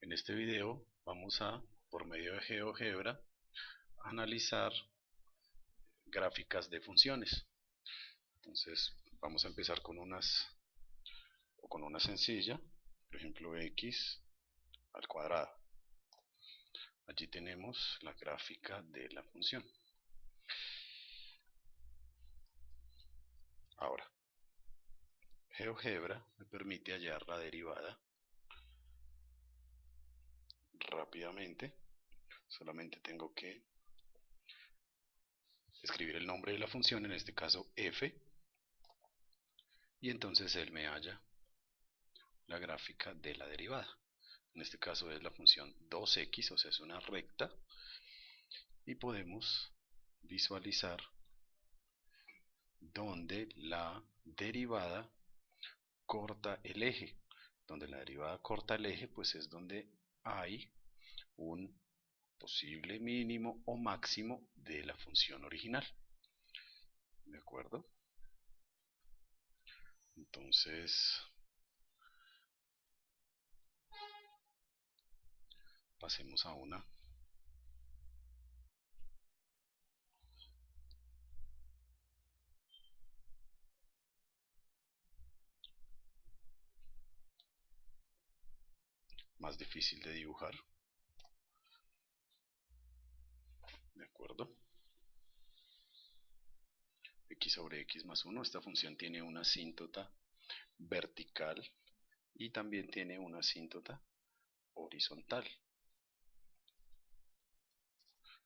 En este video vamos a, por medio de GeoGebra, analizar gráficas de funciones. Entonces vamos a empezar con una sencilla, por ejemplo x al cuadrado. Allí tenemos la gráfica de la función. Ahora, GeoGebra me permite hallar la derivada rápidamente. Solamente tengo que escribir el nombre de la función, en este caso f, y entonces él me halla la gráfica de la derivada. En este caso es la función 2x, o sea, es una recta, y podemos visualizar donde la derivada corta el eje. Donde la derivada corta el eje, pues es donde hay un posible mínimo o máximo de la función original. ¿De acuerdo? Entonces, pasemos a una más difícil de dibujar. ¿De acuerdo? X sobre x más 1, esta función tiene una asíntota vertical y también tiene una asíntota horizontal.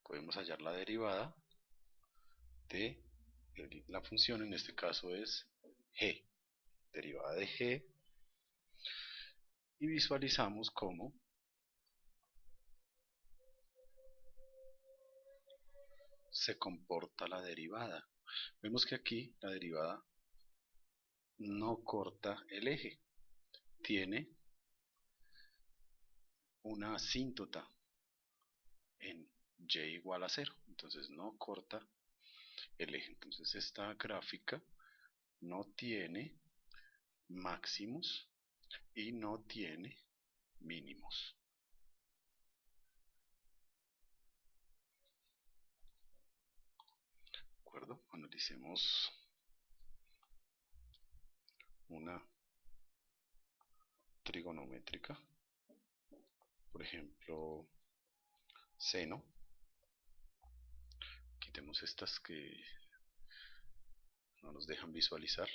Podemos hallar la derivada de la función, en este caso es g, derivada de g, y visualizamos cómo se comporta la derivada. Vemos que aquí la derivada no corta el eje, tiene una asíntota en y igual a 0, entonces no corta el eje. Entonces esta gráfica no tiene máximos y no tiene mínimos. ¿De acuerdo? Analicemos una trigonométrica, por ejemplo seno. Quitemos estas que no nos dejan visualizar.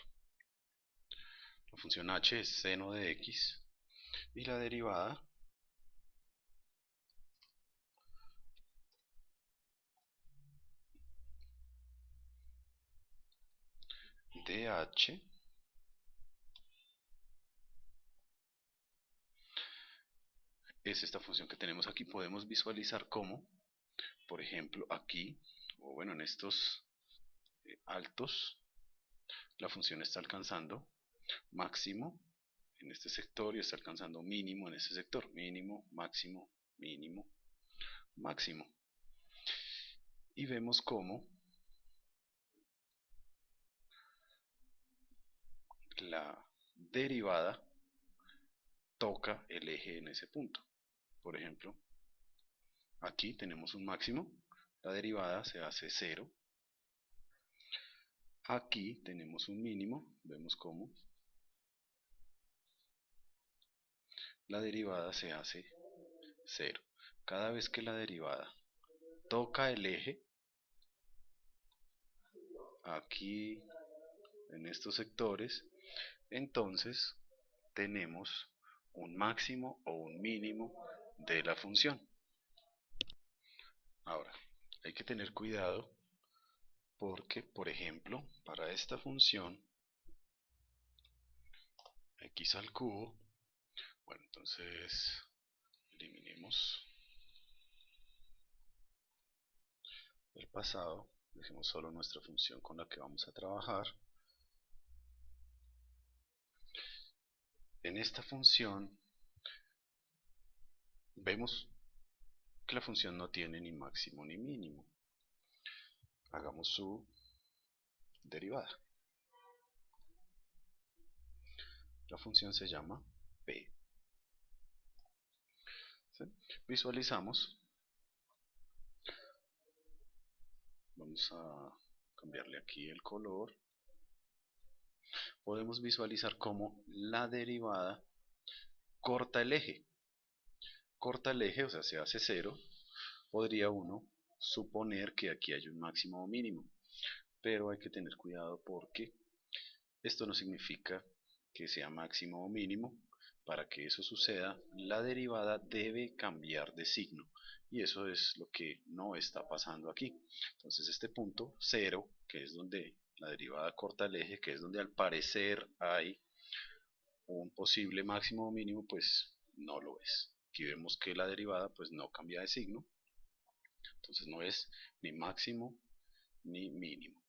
La función h es seno de x y la derivada de h es esta función que tenemos aquí. Podemos visualizar cómo, por ejemplo, aquí, o bueno, en estos altos, la función está alcanzando máximo en este sector y está alcanzando mínimo en este sector. Mínimo, máximo, mínimo, máximo. Y vemos cómo la derivada toca el eje en ese punto. Por ejemplo, aquí tenemos un máximo, la derivada se hace 0. Aquí tenemos un mínimo, vemos cómo la derivada se hace 0. Cada vez que la derivada toca el eje, aquí en estos sectores, entonces tenemos un máximo o un mínimo de la función. Ahora, hay que tener cuidado porque, por ejemplo, para esta función x al cubo, bueno, entonces eliminemos el pasado, dejemos solo nuestra función con la que vamos a trabajar. En esta función vemos que la función no tiene ni máximo ni mínimo. Hagamos su derivada. La función se llama p. ¿sí? Visualizamos, vamos a cambiarle aquí el color, podemos visualizar cómo la derivada corta el eje. Corta el eje, o sea, se hace cero. Podría uno suponer que aquí hay un máximo o mínimo, pero hay que tener cuidado porque esto no significa que sea máximo o mínimo. Para que eso suceda, la derivada debe cambiar de signo. Y eso es lo que no está pasando aquí. Entonces este punto cero, que es donde la derivada corta el eje, que es donde al parecer hay un posible máximo o mínimo, pues no lo es. Aquí vemos que la derivada pues no cambia de signo. Entonces no es ni máximo ni mínimo.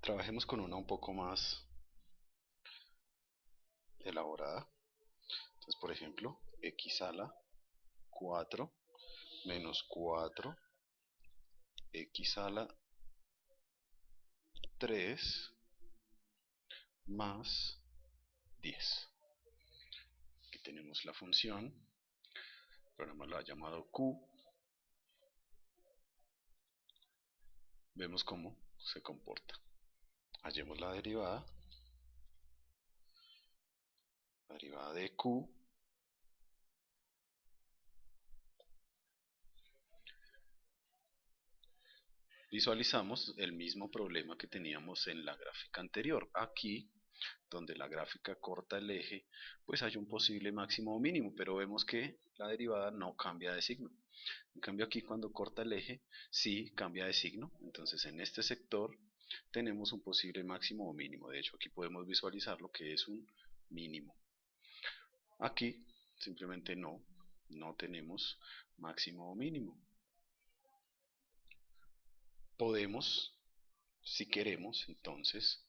Trabajemos con una un poco más elaborada. Entonces, por ejemplo, x a la 4 menos 4, x a la 3 más 10. Aquí tenemos la función, el programa lo ha llamado q. Vemos cómo se comporta. Hallemos la derivada de q. Visualizamos el mismo problema que teníamos en la gráfica anterior. Aquí, donde la gráfica corta el eje, pues hay un posible máximo o mínimo, pero vemos que la derivada no cambia de signo. En cambio aquí cuando corta el eje, sí cambia de signo. Entonces en este sector tenemos un posible máximo o mínimo. De hecho aquí podemos visualizar lo que es un mínimo. Aquí simplemente no tenemos máximo o mínimo. Podemos, si queremos, entonces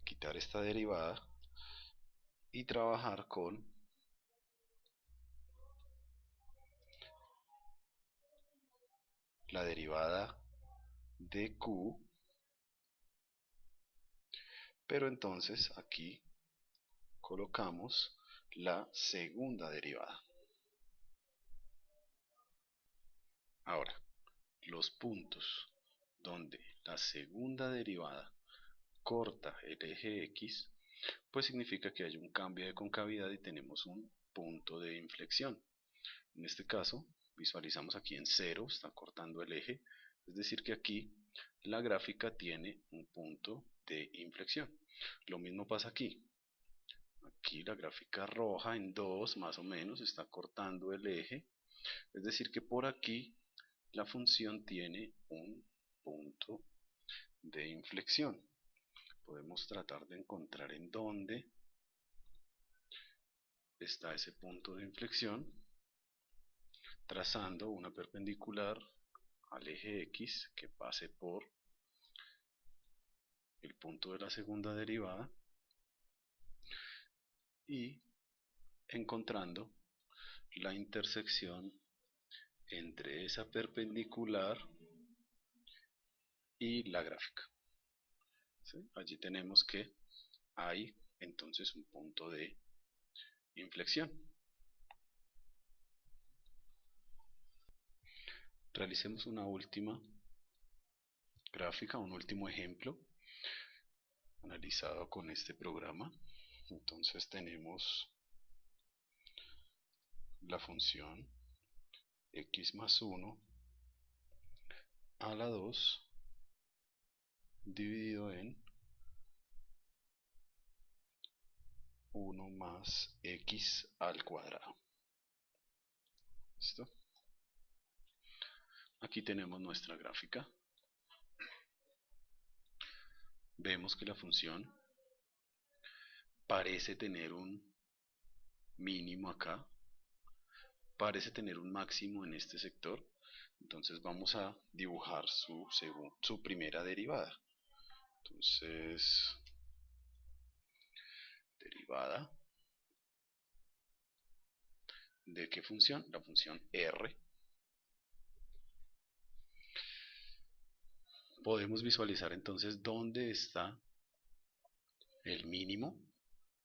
quitar esta derivada y trabajar con la derivada de q, pero entonces aquí colocamos la segunda derivada. Ahora, los puntos donde la segunda derivada corta el eje X, pues significa que hay un cambio de concavidad y tenemos un punto de inflexión. En este caso, visualizamos aquí en 0, está cortando el eje, es decir que aquí la gráfica tiene un punto de inflexión. Lo mismo pasa aquí. Aquí la gráfica roja en 2 más o menos está cortando el eje, es decir que por aquí la función tiene un punto de inflexión. Podemos tratar de encontrar en dónde está ese punto de inflexión, trazando una perpendicular al eje X que pase por el punto de la segunda derivada y encontrando la intersección entre esa perpendicular y la gráfica. ¿Sí? Allí tenemos que hay entonces un punto de inflexión. Realicemos una última gráfica, un último ejemplo analizado con este programa. Entonces tenemos la función x más 1 a la 2 dividido en 1 más x al cuadrado. ¿Listo? Aquí tenemos nuestra gráfica. Vemos que la función parece tener un mínimo acá, parece tener un máximo en este sector. Entonces vamos a dibujar su primera derivada. Entonces, derivada ¿de qué función? La función r. Podemos visualizar entonces dónde está el mínimo.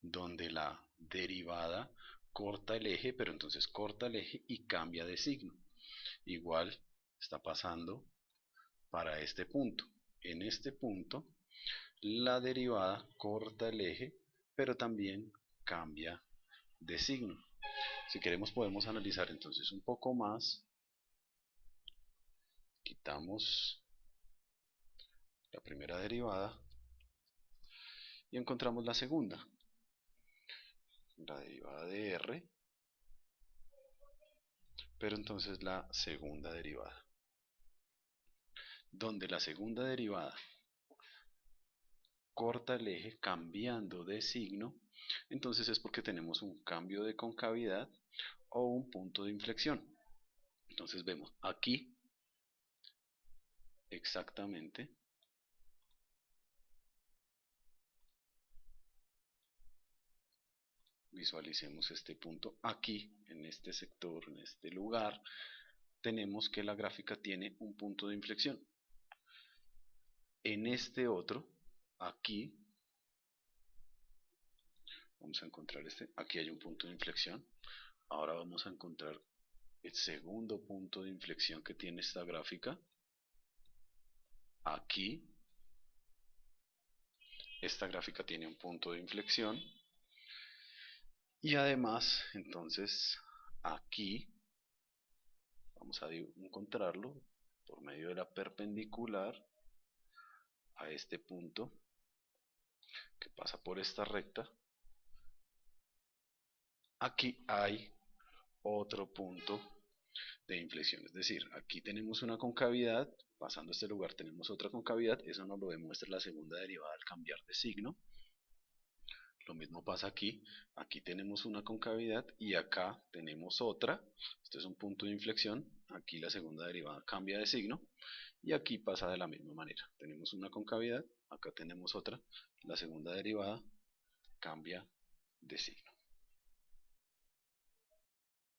donde la derivada corta el eje, pero entonces corta el eje y cambia de signo. Igual está pasando para este punto. En este punto, la derivada corta el eje, pero también cambia de signo. Si queremos podemos analizar entonces un poco más. Quitamos la primera derivada y encontramos la segunda. La derivada de r, pero entonces la segunda derivada. Donde la segunda derivada corta el eje cambiando de signo, entonces es porque tenemos un cambio de concavidad o un punto de inflexión. Entonces vemos aquí exactamente visualicemos este punto aquí, en este sector, en este lugar, tenemos que la gráfica tiene un punto de inflexión. En este otro, aquí, vamos a encontrar aquí hay un punto de inflexión. Ahora vamos a encontrar el segundo punto de inflexión que tiene esta gráfica. Aquí, esta gráfica tiene un punto de inflexión. Y además, entonces, aquí, vamos a encontrarlo por medio de la perpendicular a este punto que pasa por esta recta. Aquí hay otro punto de inflexión, es decir, aquí tenemos una concavidad, pasando a este lugar tenemos otra concavidad, eso nos lo demuestra la segunda derivada al cambiar de signo. Lo mismo pasa aquí, aquí tenemos una concavidad y acá tenemos otra, esto es un punto de inflexión, aquí la segunda derivada cambia de signo y aquí pasa de la misma manera, tenemos una concavidad, acá tenemos otra, la segunda derivada cambia de signo.